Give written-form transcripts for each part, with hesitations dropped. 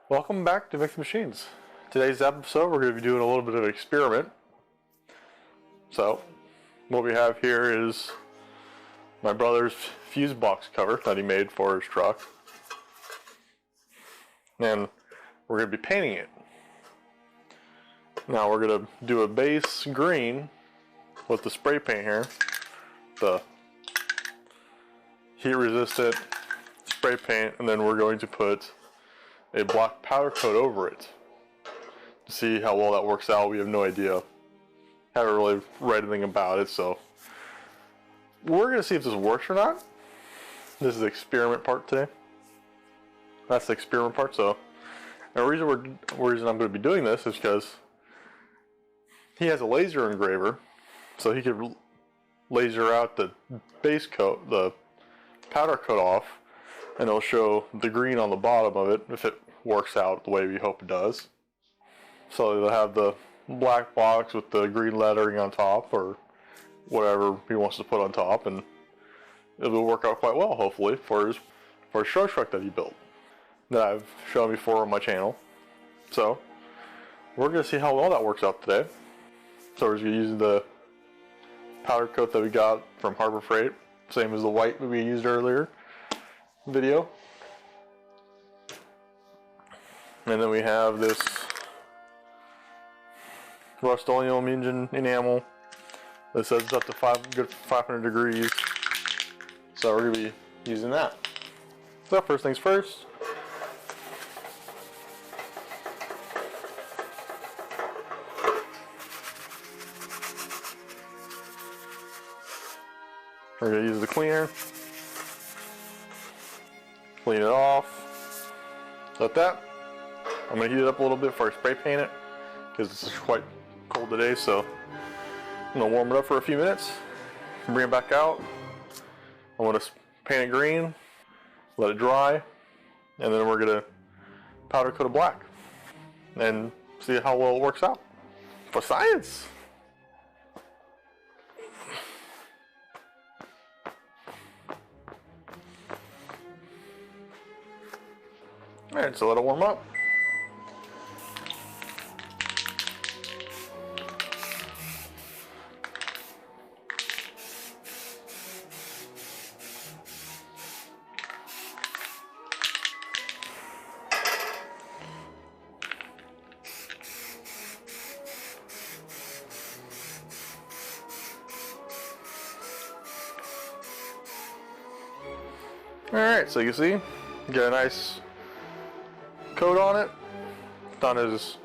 Welcome back to Mix Machines. Today's episode we're going to be doing a little bit of an experiment. So what we have here is my brother's fuse box cover that he made for his truck. And we're going to be painting it. Now we're going to do a base green with the spray paint here. The heat resistant spray paint, and then we're going to put a black powder coat over it to see how well that works out. We have no idea. Haven't really read anything about it, so we're going to see if this works or not. This is the experiment part today. That's the experiment part. So the reason I'm going to be doing this is because he has a laser engraver, so he could laser out the base coat, the powder coat off, and it'll show the green on the bottom of it if it works out the way we hope it does. So it'll have the black box with the green lettering on top, or whatever he wants to put on top, and it will work out quite well, hopefully, for his show truck that he built, that I've shown before on my channel. So we're going to see how well that works out today. So we're just going to use the powder coat that we got from Harbor Freight, same as the white that we used earlier video. And then we have this Rust-Oleum engine enamel that says it's up to 500 degrees. So we're going to be using that. So first things first, we're going to use the cleaner. Clean it off. Like that. I'm going to heat it up a little bit before I spray paint it, because it's quite cold today, so I'm going to warm it up for a few minutes, bring it back out. I'm going to paint it green, let it dry, and then we're going to powder coat it black and see how well it works out. For science! Alright, so let it warm up. Alright, so you can see, get a nice coat on it. It's not as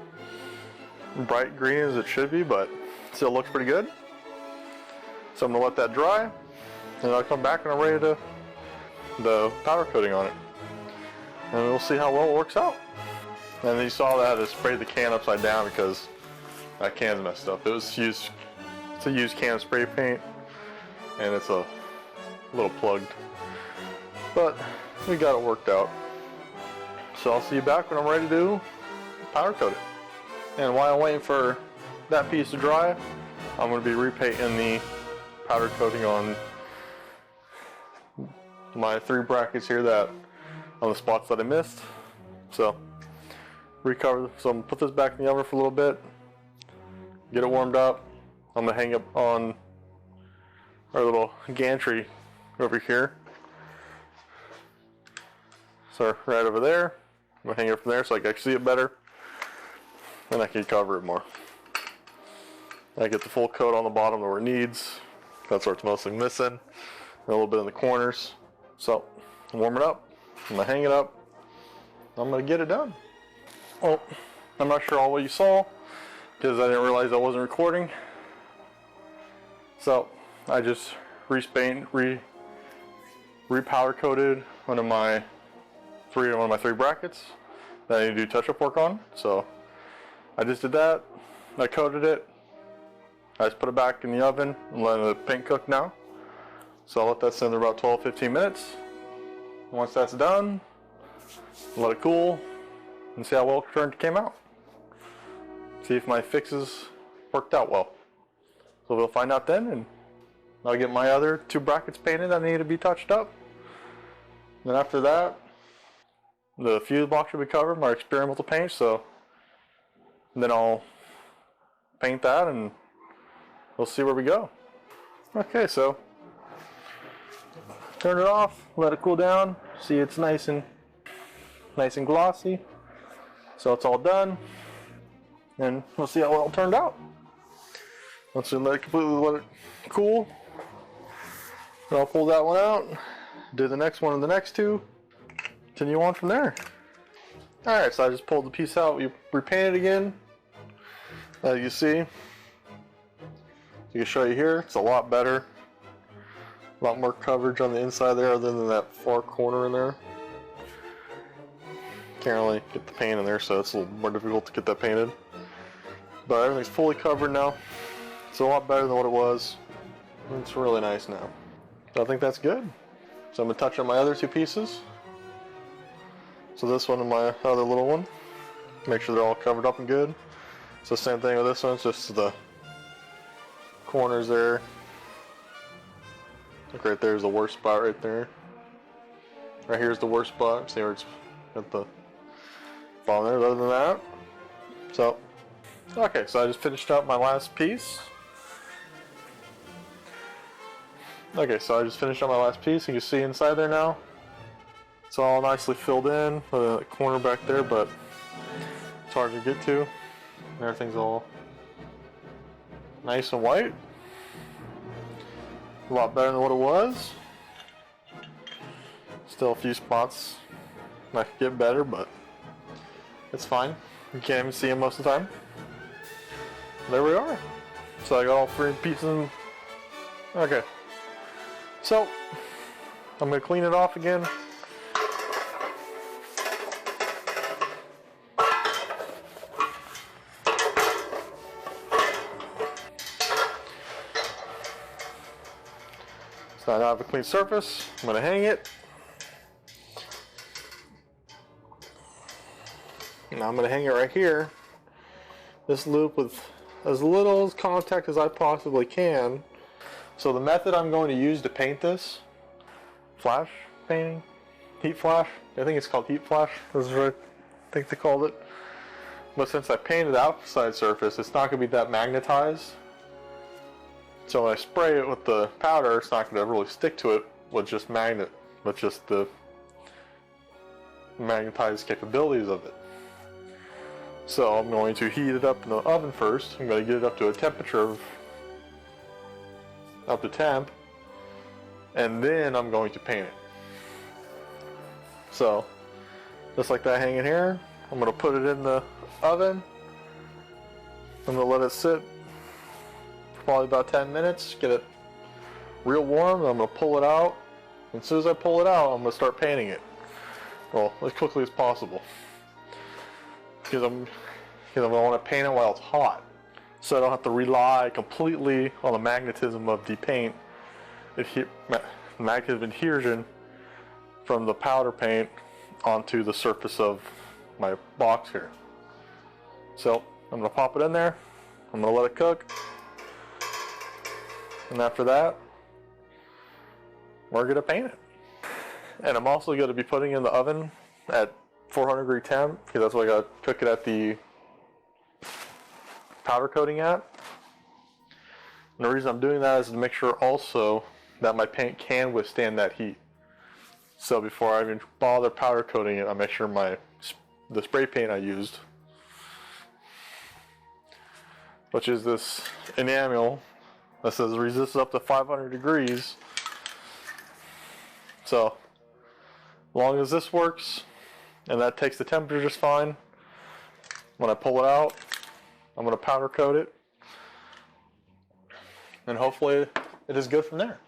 bright green as it should be, but still looks pretty good. So I'm going to let that dry, and I'll come back and I'm ready to the powder coating on it. And we'll see how well it works out. And you saw that I sprayed the can upside down because that can's messed up. It's a used can of spray paint, and it's a little plugged. But we got it worked out. So I'll see you back when I'm ready to powder coat it. And while I'm waiting for that piece to dry, I'm going to be repainting the powder coating on my 3 brackets here, that on the spots that I missed. So recover. So I'm going to put this back in the oven for a little bit, get it warmed up. I'm going to hang up on our little gantry over here. So right over there. I'm going to hang it from there so I can see it better, and I can cover it more. I get the full coat on the bottom where it needs. That's where it's mostly missing. And a little bit in the corners. So warm it up. I'm going to hang it up. I'm going to get it done. Well, I'm not sure all what you saw because I didn't realize I wasn't recording. So I just repowder coated one of my 3 brackets that I need to do touch-up work on. So I just did that. I coated it. I just put it back in the oven and let the paint cook now. So I'll let that sit there about 12-15 minutes. Once that's done, let it cool and see how well it came out. See if my fixes worked out well. So we'll find out then, and I'll get my other 2 brackets painted that need to be touched up. Then after that, The fuse block should be covered, my experimental paint, so then I'll paint that and we'll see where we go. Okay, so turn it off, let it cool down. See, it's nice and glossy. So it's all done, and we'll see how it all turned out. Once we let it cool, then I'll pull that one out, do the next one and the next two, continue on from there. Alright, so I just pulled the piece out, we repainted again. As you see, I can show you here, it's a lot better. A lot more coverage on the inside there other than that far corner in there. Can't really get the paint in there, so it's a little more difficult to get that painted. But everything's fully covered now. It's a lot better than what it was. It's really nice now. So I think that's good. So I'm going to touch on my other two pieces. So this one and my other little one. Make sure they're all covered up and good. So same thing with this one, it's just the corners there. Like right there's the worst spot right there. Right here's the worst spot. See where it's at the bottom there, other than that. So, okay, so I just finished up my last piece. Okay, so I just finished up my last piece. You can see inside there now. It's all nicely filled in with a corner back there, but it's hard to get to. And everything's all nice and white. A lot better than what it was. Still a few spots I could get better, but it's fine. You can't even see them most of the time. There we are. So I got all three pieces. Okay. So I'm gonna clean it off again. So now I have a clean surface. I'm gonna hang it. Now I'm gonna hang it right here. This loop with as little contact as I possibly can. So the method I'm going to use to paint this, flash painting, heat flash, I think it's called heat flash, this is what I think they called it. But since I painted the outside surface, it's not going to be that magnetized. So when I spray it with the powder, it's not going to really stick to it with just the magnetized capabilities of it. So I'm going to heat it up in the oven first. I'm going to get it up to a temperature of up to temp, and then I'm going to paint it. So just like that hanging here, I'm going to put it in the oven. I'm going to let it sit for probably about 10 minutes, get it real warm, and I'm going to pull it out. And as soon as I pull it out, I'm going to start painting it. Well, as quickly as possible. Because I'm going to want to paint it while it's hot. So I don't have to rely completely on the magnetism of the paint, magnetism adhesion from the powder paint onto the surface of my box here. So I'm going to pop it in there, I'm going to let it cook, and after that, we're going to paint it. And I'm also going to be putting it in the oven at 400 degree temp, because that's what I got to cook it at the powder coating at. And the reason I'm doing that is to make sure also that my paint can withstand that heat. So before I even bother powder coating it, I make sure the spray paint I used, which is this enamel that says resists up to 500 degrees. So as long as this works and that takes the temperature just fine, when I pull it out, I'm going to powder coat it, and hopefully it is good from there.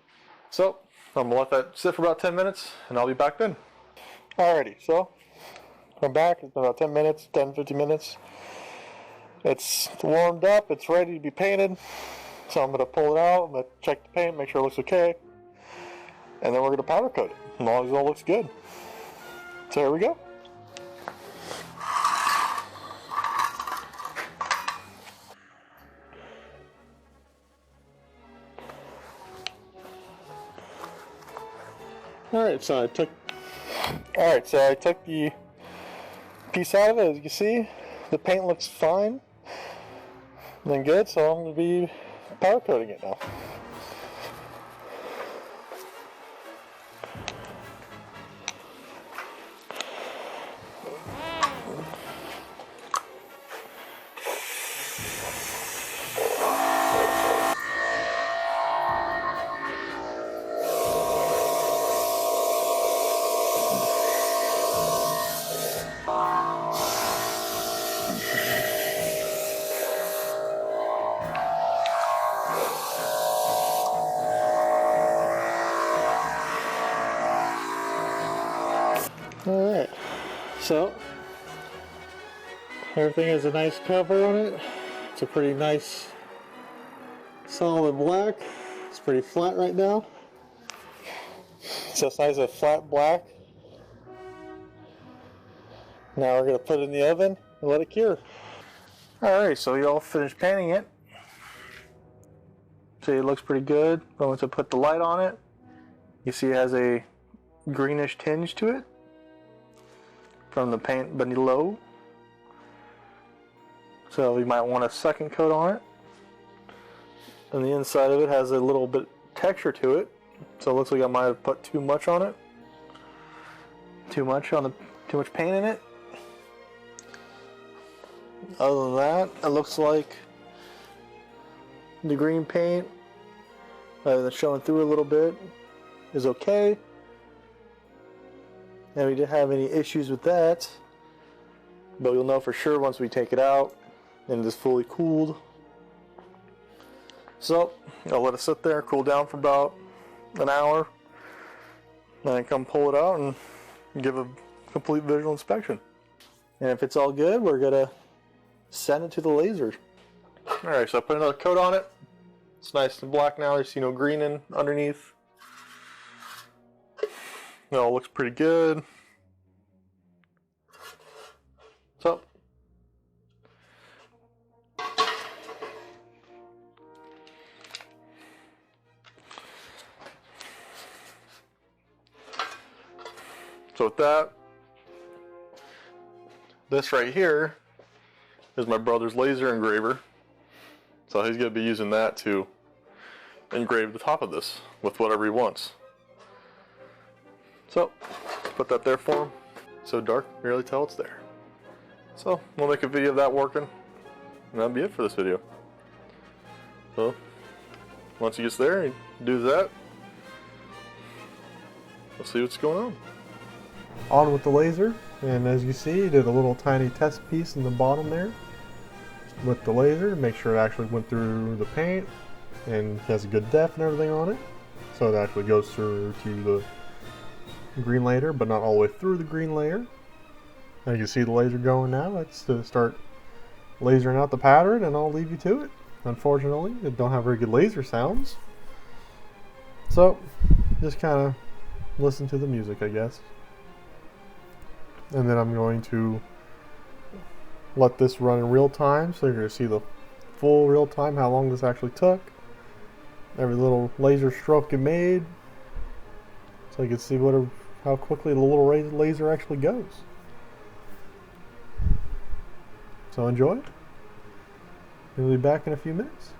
So I'm going to let that sit for about 10 minutes, and I'll be back then. Alrighty, so I'm back. It's been about 10 minutes, 10-15 minutes. It's warmed up, it's ready to be painted. So I'm going to pull it out, I'm going to check the paint, make sure it looks okay, and then we're going to powder coat it, as long as it all looks good. So here we go. Alright, so I took the piece out of it. As you can see, the paint looks fine and good, so I'm going to be powder coating it now. Alright, so everything has a nice cover on it. It's a pretty nice solid black. It's pretty flat right now. So it's nice a flat black. Now we're going to put it in the oven and let it cure. Alright, so we all finished painting it. See, it looks pretty good. But once I put the light on it, you see it has a greenish tinge to it from the paint below. So we might want a second coat on it. And the inside of it has a little bit texture to it. So it looks like I might have put too much on it. Too much paint in it. Other than that, it looks like the green paint that's showing through a little bit is okay. And we didn't have any issues with that, but we'll know for sure once we take it out and it is fully cooled. So I'll let it sit there, cool down for about an hour, then come pull it out and give a complete visual inspection. And if it's all good, we're gonna send it to the laser. Alright, so I put another coat on it. It's nice and black now. There's green underneath. It all looks pretty good. So with that, this right here is my brother's laser engraver. So he's going to be using that to engrave the top of this with whatever he wants. So, put that there for him. So dark, you can really tell it's there. So, we'll make a video of that working, and that'll be it for this video. So, once he gets there, he does that. We'll see what's going on. On with the laser, and as you see, he did a little tiny test piece in the bottom there with the laser, make sure it actually went through the paint and has a good depth and everything on it. So it actually goes through to the green layer, but not all the way through the green layer. Now you can see the laser going now. Let's start lasering out the pattern, and I'll leave you to it. Unfortunately, it don't have very good laser sounds. So just kind of listen to the music, I guess. And then I'm going to let this run in real time, so you're going to see the full real time, how long this actually took. Every little laser stroke it made. So you can see how quickly the little laser actually goes. So enjoy. We'll be back in a few minutes.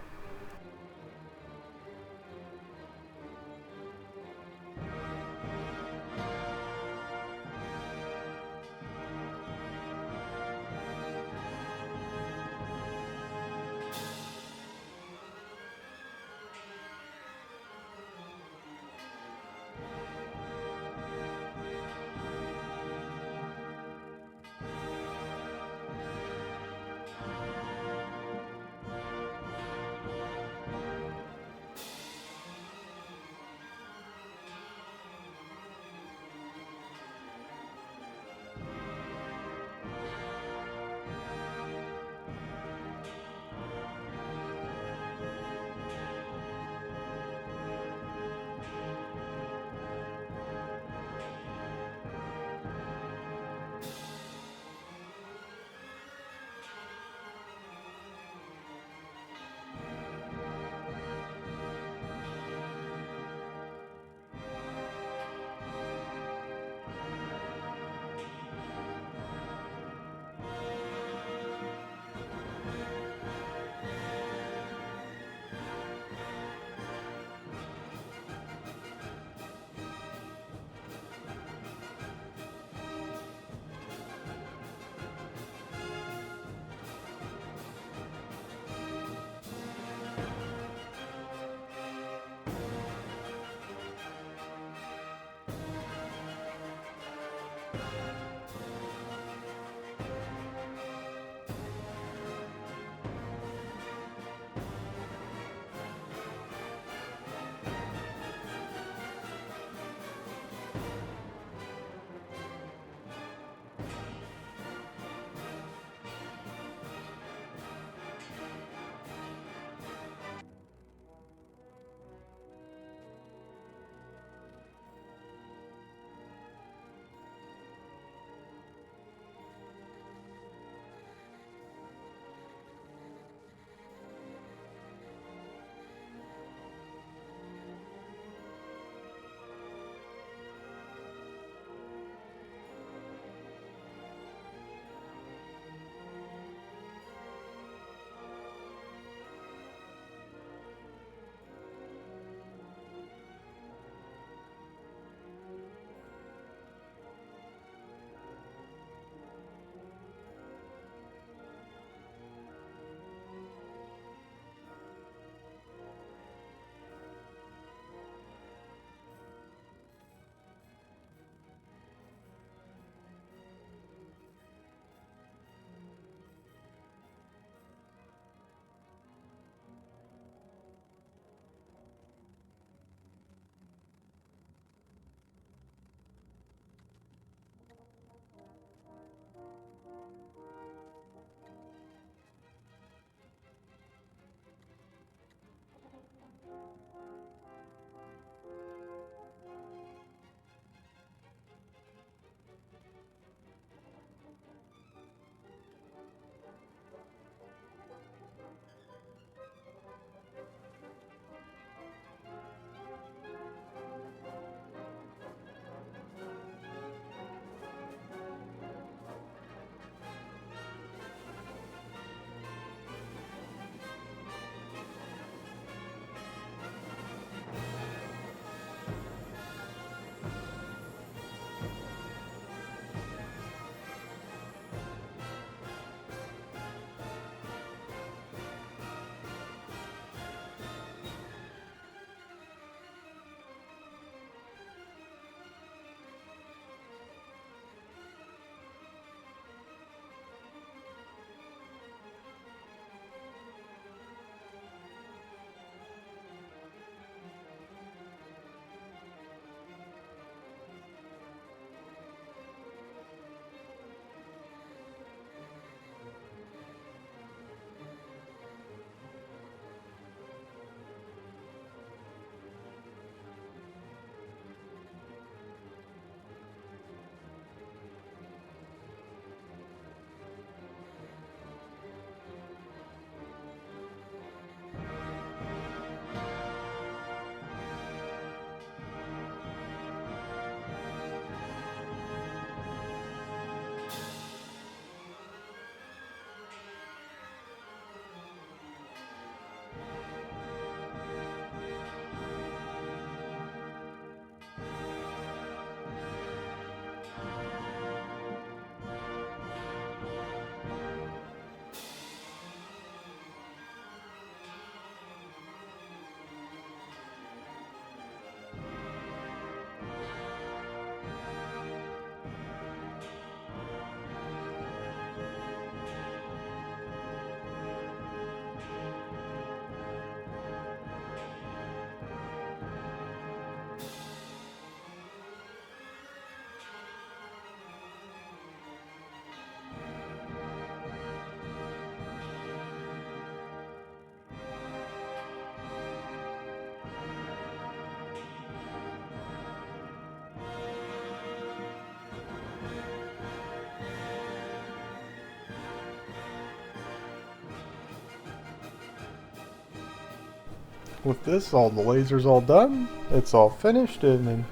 with this, all the laser's all done. It's all finished, and then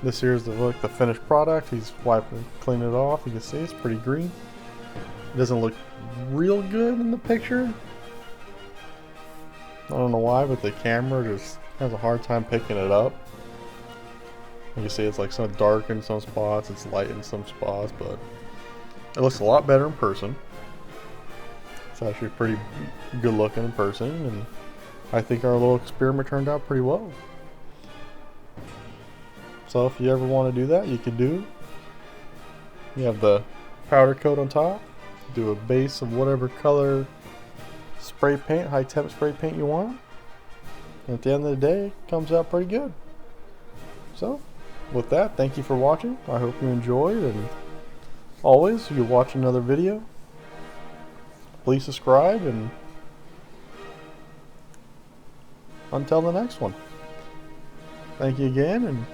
this here's the finished product. He's wiping, cleaning it off. You can see it's pretty green. It doesn't look real good in the picture. I don't know why, but the camera just has a hard time picking it up. You can see it's like some dark in some spots, it's light in some spots, but it looks a lot better in person. It's actually pretty good looking in person, and I think our little experiment turned out pretty well. So if you ever want to do that, you can do. You have the powder coat on top, do a base of whatever color spray paint, high temp spray paint you want. And at the end of the day, it comes out pretty good. So with that, thank you for watching. I hope you enjoyed, and always, if you watch another video, please subscribe, and until the next one, thank you again, and